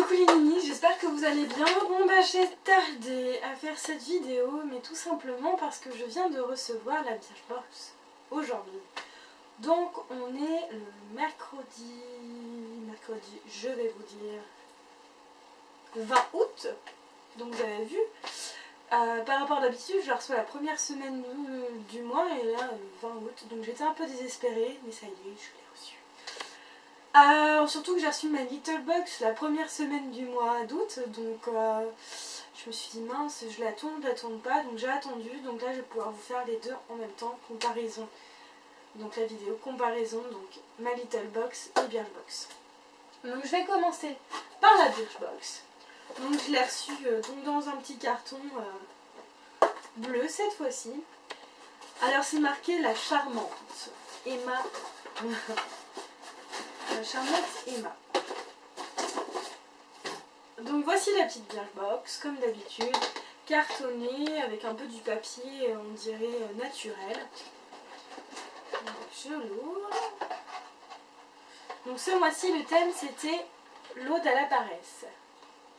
Coucou les ninis, j'espère que vous allez bien. Bon bah j'ai tardé à faire cette vidéo, mais tout simplement parce que je viens de recevoir la Birchbox aujourd'hui. Donc on est le mercredi, je vais vous dire 20 août. Donc vous avez vu, par rapport à d'habitude, je la reçois la première semaine du mois et là 20 août. Donc j'étais un peu désespérée, mais ça y est, je l'ai reçue. Surtout que j'ai reçu ma Little Box la première semaine du mois d'août, donc je me suis dit mince, je l'attends pas, donc j'ai attendu, donc là je vais pouvoir vous faire les deux en même temps, comparaison, donc la vidéo comparaison, donc ma Little Box et Birchbox. Donc je vais commencer par la Birchbox. Donc je l'ai reçue donc dans un petit carton bleu cette fois-ci. Alors c'est marqué la charmante Emma. La charmante Emma. Donc voici la petite Birchbox, comme d'habitude, cartonnée avec un peu du papier, on dirait naturel. Donc je l'ouvre. Donc ce mois-ci, le thème c'était l'ode à la paresse.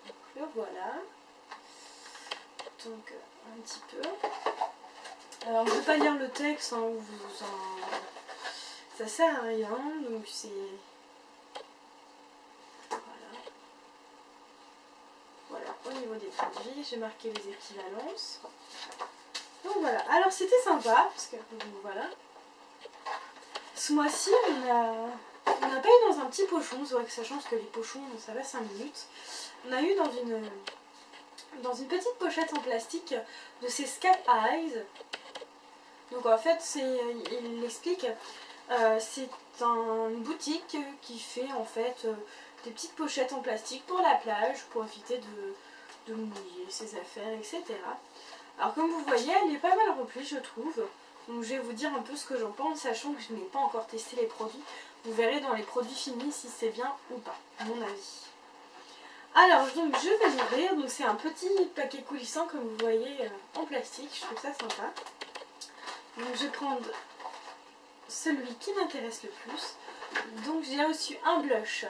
Donc le voilà. Donc un petit peu. Alors je ne vais pas lire le texte, hein, ça sert à rien, donc c'est... Au niveau des produits, j'ai marqué les équivalences. Donc voilà, alors c'était sympa, parce que voilà. Ce mois-ci, on n'a pas eu dans un petit pochon, c'est vrai que sachant que les pochons, ça va 5 minutes. On a eu dans une petite pochette en plastique de ces Sky Eyes. Donc en fait, il l'explique, c'est une boutique qui fait en fait des petites pochettes en plastique pour la plage, pour éviter de mouiller ses affaires, etc. Alors comme vous voyez, elle est pas mal remplie, je trouve. Donc je vais vous dire un peu ce que j'en pense, sachant que je n'ai pas encore testé les produits. Vous verrez dans les produits finis si c'est bien ou pas, à mon avis. Alors donc je vais l'ouvrir. Donc c'est un petit paquet coulissant comme vous voyez en plastique, je trouve ça sympa. Donc je vais prendre celui qui m'intéresse le plus. Donc j'ai reçu un blush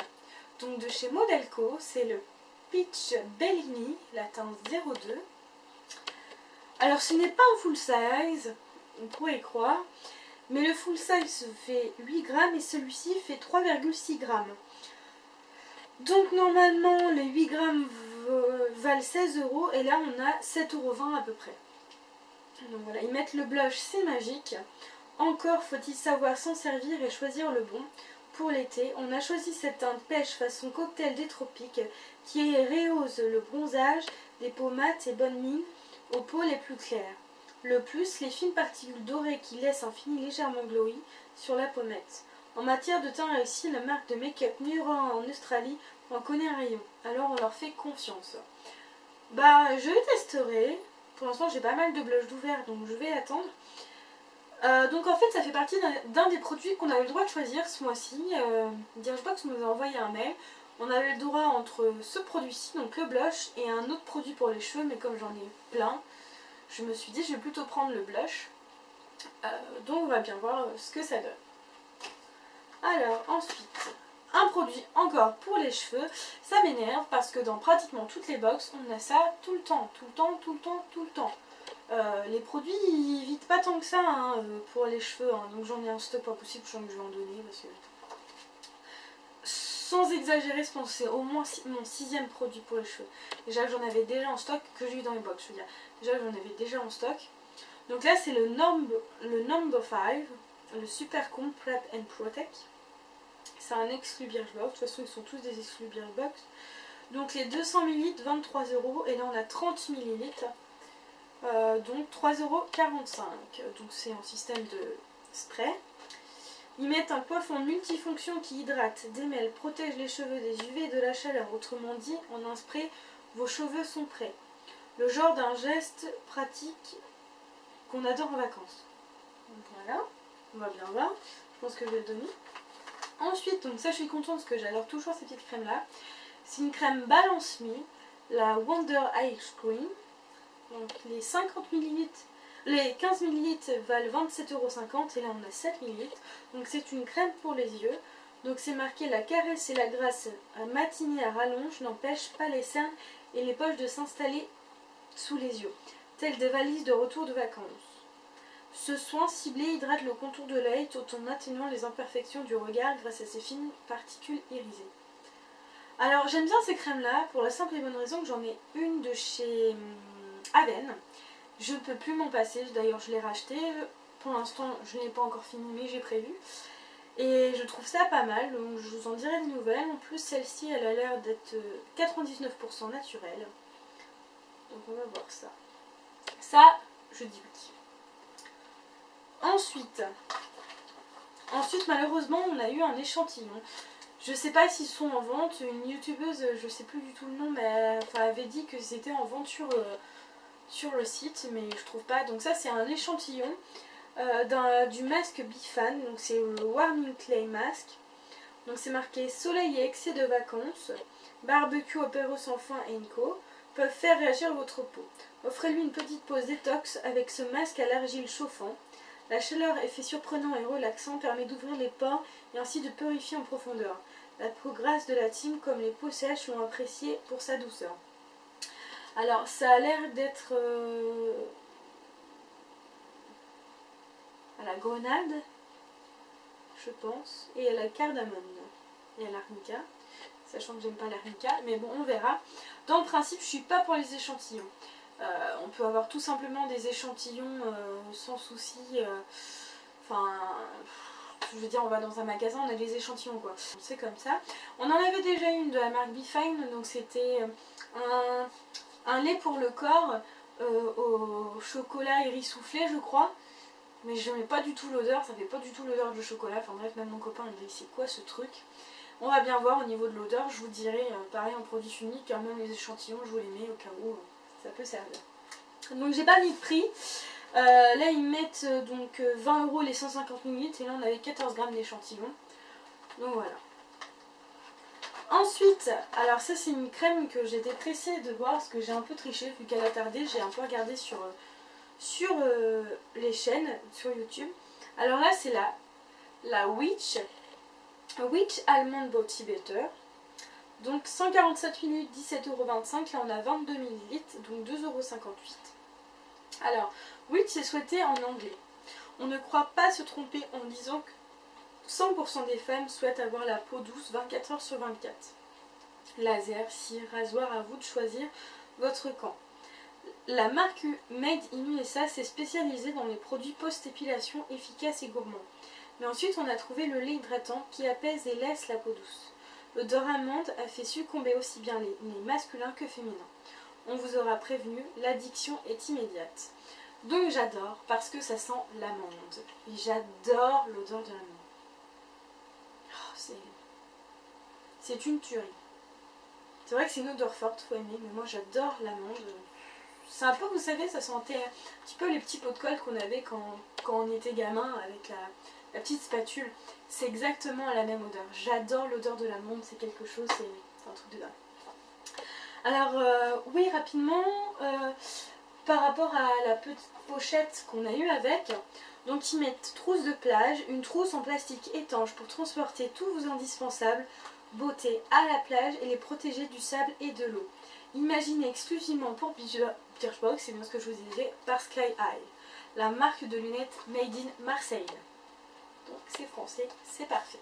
donc de chez Modelco, c'est le Peach Bellini, la teinte 02. Alors ce n'est pas un full size, on pourrait y croire, mais le full size fait 8 grammes et celui-ci fait 3,6 grammes. Donc normalement les 8 grammes valent 16 € et là on a 7,20 € à peu près. Donc voilà, ils mettent le blush, c'est magique. Encore faut-il savoir s'en servir et choisir le bon. Pour l'été, on a choisi cette teinte pêche façon cocktail des tropiques qui rehausse le bronzage des peaux mates et bonne mine aux peaux les plus claires. Le plus, les fines particules dorées qui laissent un fini légèrement glowy sur la pommette. En matière de teint réussi, la marque de make-up numéro 1 en Australie en connaît un rayon. Alors on leur fait confiance. Bah, je testerai. Pour l'instant, j'ai pas mal de blush d'ouvert, donc je vais attendre. Donc en fait ça fait partie d'un des produits qu'on avait le droit de choisir ce mois-ci. Birchbox nous a envoyé un mail. On avait le droit entre ce produit-ci, donc le blush, et un autre produit pour les cheveux, mais comme j'en ai plein, je me suis dit je vais plutôt prendre le blush. Donc on va bien voir ce que ça donne. Alors ensuite, un produit encore pour les cheveux. Ça m'énerve parce que dans pratiquement toutes les box, on a ça tout le temps. Les produits ils vident pas tant que ça hein, pour les cheveux, hein. Donc j'en ai un stock pas possible, je sens que je vais en donner parce que sans exagérer, je pense que c'est au moins mon 6e produit pour les cheveux. Déjà j'en avais déjà en stock, que j'ai eu dans les box, je veux dire. Déjà j'en avais déjà en stock. Donc là c'est le number 5, le Super Comb Prep and Protect. C'est un exclu Birchbox, de toute façon ils sont tous des exclus Birchbox. Donc les 200 ml 23 € et là on a 30 ml. Donc 3,45 €. Donc c'est un système de spray. Ils mettent un coiffant multifonction qui hydrate, démêle, protège les cheveux des UV et de la chaleur. Autrement dit, en un spray, vos cheveux sont prêts. Le genre d'un geste pratique qu'on adore en vacances. Donc voilà, on va bien voir. Je pense que je vais le donner. Ensuite, donc ça je suis contente parce que j'adore toujours ces petites crèmes là. C'est une crème Balance Me, la Wonder Ice Cream. Donc les 50 ml, les 15 ml valent 27,50 € et là on a 7 ml. Donc c'est une crème pour les yeux. Donc c'est marqué: la caresse et la grâce à matinée à rallonge n'empêchent pas les cernes et les poches de s'installer sous les yeux, telles des valises de retour de vacances. Ce soin ciblé hydrate le contour de l'œil tout en atténuant les imperfections du regard grâce à ses fines particules irisées. Alors j'aime bien ces crèmes là pour la simple et bonne raison que j'en ai une de chez Aven. Je ne peux plus m'en passer, d'ailleurs je l'ai racheté. Pour l'instant je ne l'ai pas encore fini mais j'ai prévu. Et je trouve ça pas mal, donc je vous en dirai des nouvelles. En plus celle-ci elle a l'air d'être 99% naturelle. Donc on va voir ça. Ça, je dis oui. Ensuite, malheureusement, on a eu un échantillon. Je sais pas s'ils sont en vente. Une youtubeuse, je sais plus du tout le nom, mais elle avait dit que c'était en vente sur le site, mais je trouve pas. Donc ça, c'est un échantillon du masque Bifan. Donc c'est le Warming Clay Mask. Donc c'est marqué: soleil et excès de vacances, barbecue, apéro sans fin et co peuvent faire réagir votre peau. Offrez-lui une petite pause détox avec ce masque à l'argile chauffant. La chaleur, effet surprenant et relaxant, permet d'ouvrir les pores et ainsi de purifier en profondeur. La peau grasse de la team comme les peaux sèches l'ont apprécié pour sa douceur. Alors ça a l'air d'être à la grenade, je pense, et à la cardamome et à l'arnica, sachant que j'aime pas l'arnica, mais bon on verra. Dans le principe je suis pas pour les échantillons. On peut avoir tout simplement des échantillons sans souci. Enfin, je veux dire, on va dans un magasin, on a des échantillons quoi. C'est comme ça. On en avait déjà une de la marque Bifine, donc c'était un lait pour le corps au chocolat et riz soufflé, je crois. Mais je n'aimais pas du tout l'odeur, ça fait pas du tout l'odeur du chocolat. Enfin bref, même mon copain il me dit c'est quoi ce truc. On va bien voir au niveau de l'odeur, je vous dirai pareil en produit unique, car même les échantillons je vous les mets au cas où ça peut servir. Donc j'ai pas mis de prix. Là ils mettent donc 20 € les 150 ml et là on avait 14 grammes d'échantillon. Donc voilà. Ensuite, alors ça c'est une crème que j'étais pressée de voir parce que j'ai un peu triché vu qu'elle a tardé. J'ai un peu regardé sur les chaînes, sur YouTube. Alors là c'est la Witch Almond Body Butter. Donc 147 ml, 17,25 €. Là on a 22 ml, donc 2,58 €. Alors, Witch c'est souhaité en anglais. On ne croit pas se tromper en disant que 100% des femmes souhaitent avoir la peau douce 24 heures sur 24. Laser, cire, rasoir, à vous de choisir votre camp. La marque Made in USA s'est spécialisée dans les produits post-épilation efficaces et gourmands. Mais ensuite on a trouvé le lait hydratant qui apaise et laisse la peau douce. L'odeur amande a fait succomber aussi bien les masculins que féminins. On vous aura prévenu, l'addiction est immédiate. Donc j'adore parce que ça sent l'amande. Et j'adore l'odeur de l'amande. Oh, c'est une tuerie. C'est vrai que c'est une odeur forte, faut aimer, mais moi j'adore l'amande. C'est un peu, vous savez, ça sentait un petit peu les petits pots de colle qu'on avait quand on était gamin avec la petite spatule. C'est exactement la même odeur. J'adore l'odeur de l'amande, c'est quelque chose, c'est un truc de dingue. Alors oui, rapidement, par rapport à la petite pochette qu'on a eue avec, donc ils mettent trousse de plage, une trousse en plastique étanche pour transporter tous vos indispensables beauté à la plage et les protéger du sable et de l'eau. Imaginé exclusivement pour Birchbox, c'est bien ce que je vous disais, par Sky Eye, la marque de lunettes made in Marseille. Donc c'est français, c'est parfait.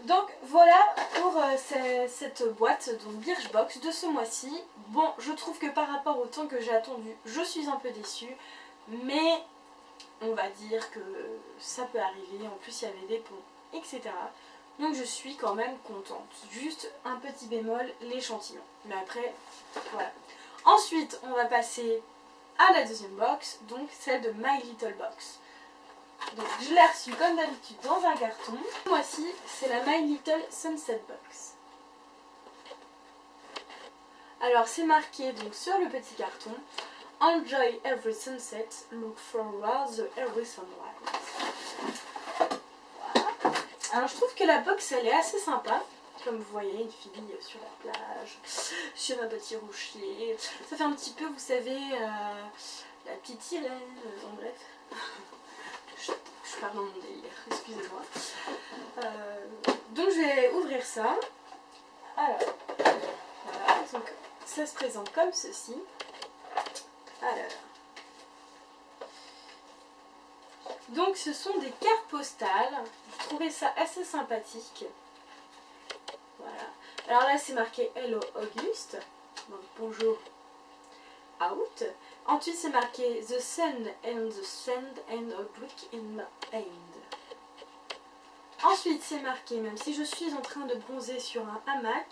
Donc voilà pour cette boîte donc Birchbox de ce mois-ci. Bon, je trouve que par rapport au temps que j'ai attendu, je suis un peu déçue, mais on va dire que ça peut arriver. En plus il y avait des ponts, etc. Donc je suis quand même contente. Juste un petit bémol, l'échantillon. Mais après, voilà. Ensuite, on va passer à la deuxième box, donc celle de My Little Box. Donc je l'ai reçue comme d'habitude dans un carton. Ce mois-ci, c'est la My Little Sunset Box. Alors c'est marqué donc sur le petit carton: Enjoy every sunset, look forward to every sunrise. Alors je trouve que la box elle est assez sympa. Comme vous voyez, une fille sur la plage, sur un petit rocher. Ça fait un petit peu, vous savez, la petite sirène, en bref. Je pardon mon délire, excusez-moi. Donc je vais ouvrir ça. Alors, voilà, donc ça se présente comme ceci. Alors, donc ce sont des cartes postales. Je trouvais ça assez sympathique. Voilà. Alors là c'est marqué Hello Auguste. Donc bonjour out. Ensuite c'est marqué The sun and the sand and a brick in my hand. Ensuite c'est marqué même si je suis en train de bronzer sur un hamac,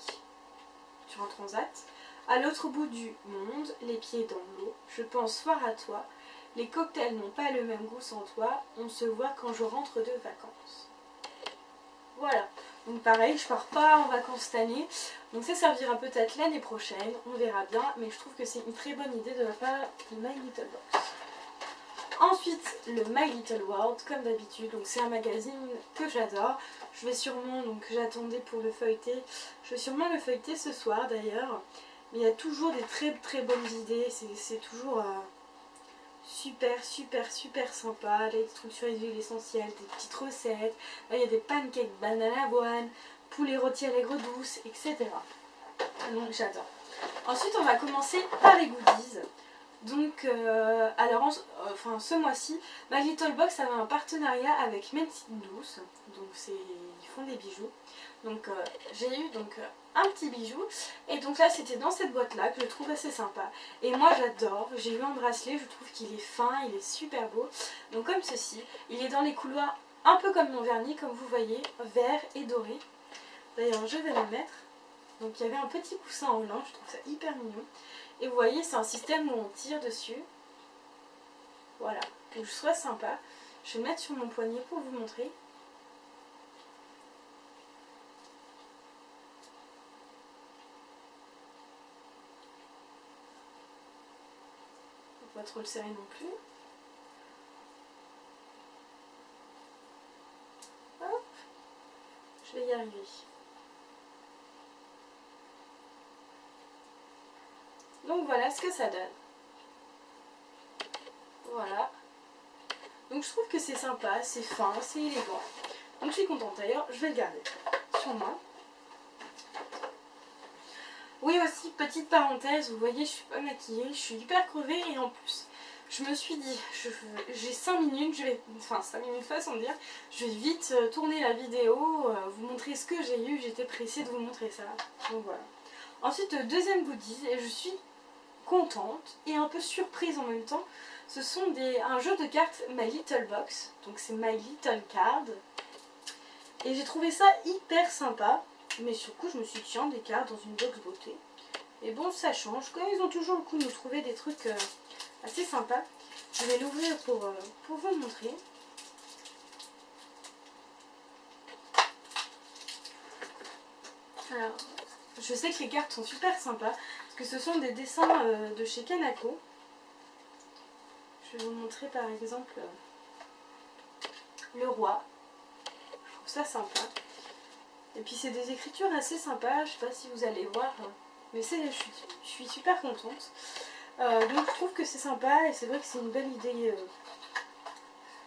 sur un transat, à l'autre bout du monde, les pieds dans l'eau, je pense fort à toi. Les cocktails n'ont pas le même goût sans toi. On se voit quand je rentre de vacances. Voilà. Donc pareil, je pars pas en vacances cette année. Donc ça servira peut-être l'année prochaine. On verra bien. Mais je trouve que c'est une très bonne idée de la part de My Little Box. Ensuite, le My Little World, comme d'habitude. Donc c'est un magazine que j'adore. Je vais sûrement, donc j'attendais pour le feuilleter. Je vais sûrement le feuilleter ce soir d'ailleurs. Mais il y a toujours des très très bonnes idées. C'est toujours... super sympa, les trucs sur les huiles essentielles, des petites recettes, là il y a des pancakes banane avoine, poulet rôti à l'aigre douce, etc. Donc j'adore. Ensuite on va commencer par les goodies. Donc alors ce mois-ci, My Little Box avait un partenariat avec Mentine Douce, donc ils font des bijoux. Donc j'ai eu un petit bijou et donc là c'était dans cette boîte là que je trouve assez sympa et moi j'adore. J'ai eu un bracelet, je trouve qu'il est fin, il est super beau, donc comme ceci, il est dans les couloirs un peu comme mon vernis, comme vous voyez, vert et doré. D'ailleurs je vais le mettre. Donc il y avait un petit coussin en lin, je trouve ça hyper mignon et vous voyez c'est un système où on tire dessus. Voilà, donc je trouve ça sympa. Je vais le mettre sur mon poignet pour vous montrer. Pas trop le serrer non plus. Hop, je vais y arriver. Donc voilà ce que ça donne. Voilà. Donc je trouve que c'est sympa, c'est fin, c'est élégant. Donc je suis contente d'ailleurs, je vais le garder sur moi. Oui aussi, petite parenthèse, vous voyez je suis pas maquillée, je suis hyper crevée et en plus je me suis dit, j'ai 5 minutes, 5 minutes façon de dire, je vais vite tourner la vidéo, vous montrer ce que j'ai eu, j'étais pressée de vous montrer ça. Donc voilà. Ensuite deuxième goodies, et je suis contente et un peu surprise en même temps, ce sont un jeu de cartes My Little Box, donc c'est My Little Card, et j'ai trouvé ça hyper sympa, mais sur le coup je me suis dit tiens des cartes dans une box beauté, et bon ça change, quand ils ont toujours le coup de nous trouver des trucs assez sympas. Je vais l'ouvrir pour vous le montrer. Alors, je sais que les cartes sont super sympas, parce que ce sont des dessins de chez Kanako. Je vais vous montrer par exemple le roi. Je trouve ça sympa. Et puis c'est des écritures assez sympas, je sais pas si vous allez voir, mais je suis super contente. Donc je trouve que c'est sympa et c'est vrai que c'est une belle idée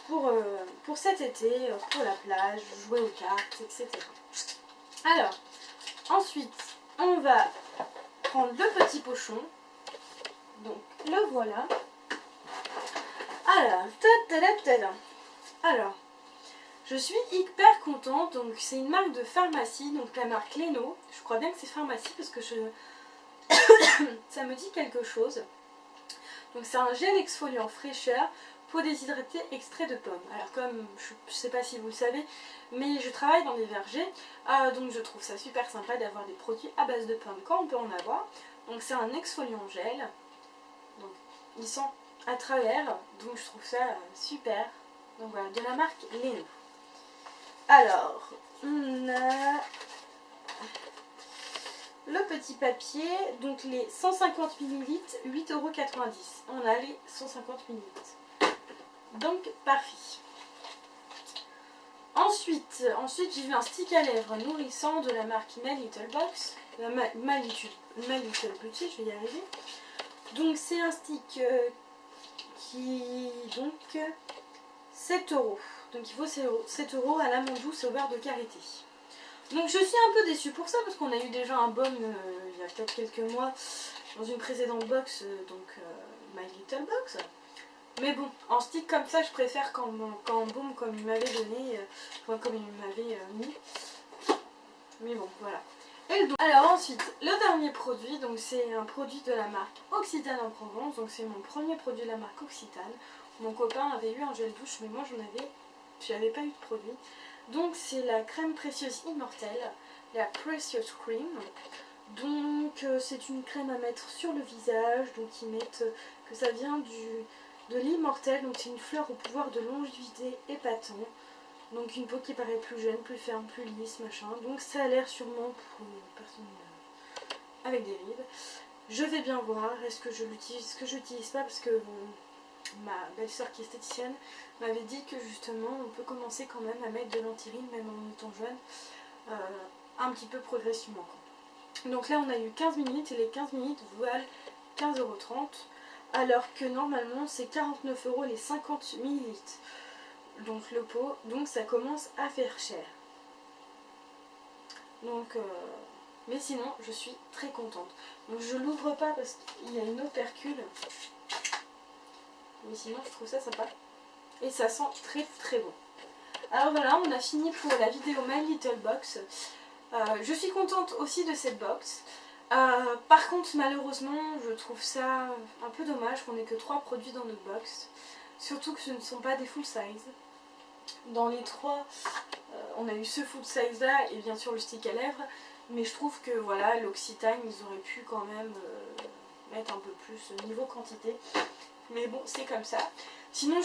pour cet été, pour la plage, jouer aux cartes, etc. Alors, ensuite, on va prendre le petit pochon. Donc, le voilà. Alors, je suis hyper contente. Donc, c'est une marque de pharmacie, donc la marque Leno. Je crois bien que c'est pharmacie parce que ça me dit quelque chose. Donc, c'est un gel exfoliant fraîcheur, peau déshydratée, extrait de pomme. Alors comme, je ne sais pas si vous le savez, mais je travaille dans des vergers, donc je trouve ça super sympa d'avoir des produits à base de pommes quand on peut en avoir. Donc c'est un exfoliant gel, donc ils sont à travers, donc je trouve ça super. Donc voilà, de la marque Leno. Alors, on a le petit papier, donc les 150 ml, 8,90 €. On a les 150 ml. Donc parfait. Ensuite j'ai vu un stick à lèvres nourrissant de la marque My Little Box, My Little Beauty, je vais y arriver. Donc c'est un stick qui donc 7 €. Donc il faut 7 € à l'amande douce et au beurre de karité. Donc je suis un peu déçue pour ça parce qu'on a eu déjà un baume il y a peut-être quelques mois dans une précédente box, My Little Box. Mais bon, en stick comme ça, je préfère qu'en baume comme il m'avait donné, comme il m'avait mis. Mais bon, voilà. Et donc, alors ensuite, le dernier produit, donc c'est un produit de la marque Occitane en Provence. Donc c'est mon premier produit de la marque Occitane. Mon copain avait eu un gel douche, mais moi je n'avais pas eu de produit. Donc c'est la crème précieuse immortelle, la Precious Cream. Donc c'est une crème à mettre sur le visage. Donc ils mettent que ça vient de l'immortelle. Donc c'est une fleur au pouvoir de longévité épatant. Donc une peau qui paraît plus jeune, plus ferme, plus lisse, machin. Donc ça a l'air sûrement pour une personne avec des rides. Je vais bien voir, est-ce que je l'utilise, est-ce que je l'utilise pas, parce que ma belle-sœur qui est esthéticienne m'avait dit que justement on peut commencer quand même à mettre de l'antiride même en étant jeune, un petit peu progressivement. Donc là on a eu 15 minutes et les 15 minutes valent 15,30 €, alors que normalement c'est 49 € les 50 ml. Donc le pot, donc ça commence à faire cher. Donc, mais sinon je suis très contente. Donc je l'ouvre pas parce qu'il y a une opercule. Mais sinon je trouve ça sympa. Et ça sent très très bon. Alors voilà, on a fini pour la vidéo My Little Box. Je suis contente aussi de cette box. Par contre malheureusement je trouve ça un peu dommage qu'on ait que 3 produits dans notre box. Surtout que ce ne sont pas des full size. Dans les 3, on a eu ce full size là et bien sûr le stick à lèvres. Mais je trouve que voilà, l'Occitane, ils auraient pu quand même mettre un peu plus niveau quantité. Mais bon, c'est comme ça. Sinon,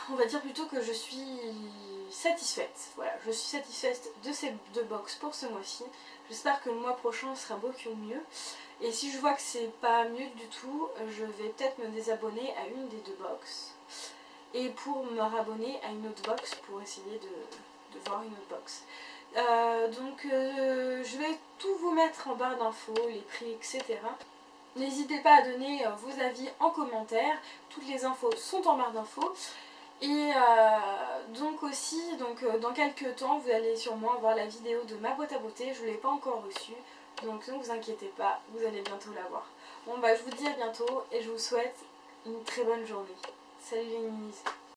on va dire plutôt que je suis satisfaite. Voilà, je suis satisfaite de ces 2 box pour ce mois-ci. J'espère que le mois prochain sera beaucoup mieux. Et si je vois que c'est pas mieux du tout, je vais peut-être me désabonner à une des 2 box. Et pour me rabonner à une autre box pour essayer de voir une autre box. Je vais tout vous mettre en barre d'infos, les prix, etc. N'hésitez pas à donner vos avis en commentaire. Toutes les infos sont en barre d'infos. Et donc aussi, dans quelques temps, vous allez sûrement voir la vidéo de ma boîte à beauté. Je ne l'ai pas encore reçue. Donc ne vous inquiétez pas, vous allez bientôt la voir. Bon bah je vous dis à bientôt et je vous souhaite une très bonne journée. Salut les minis.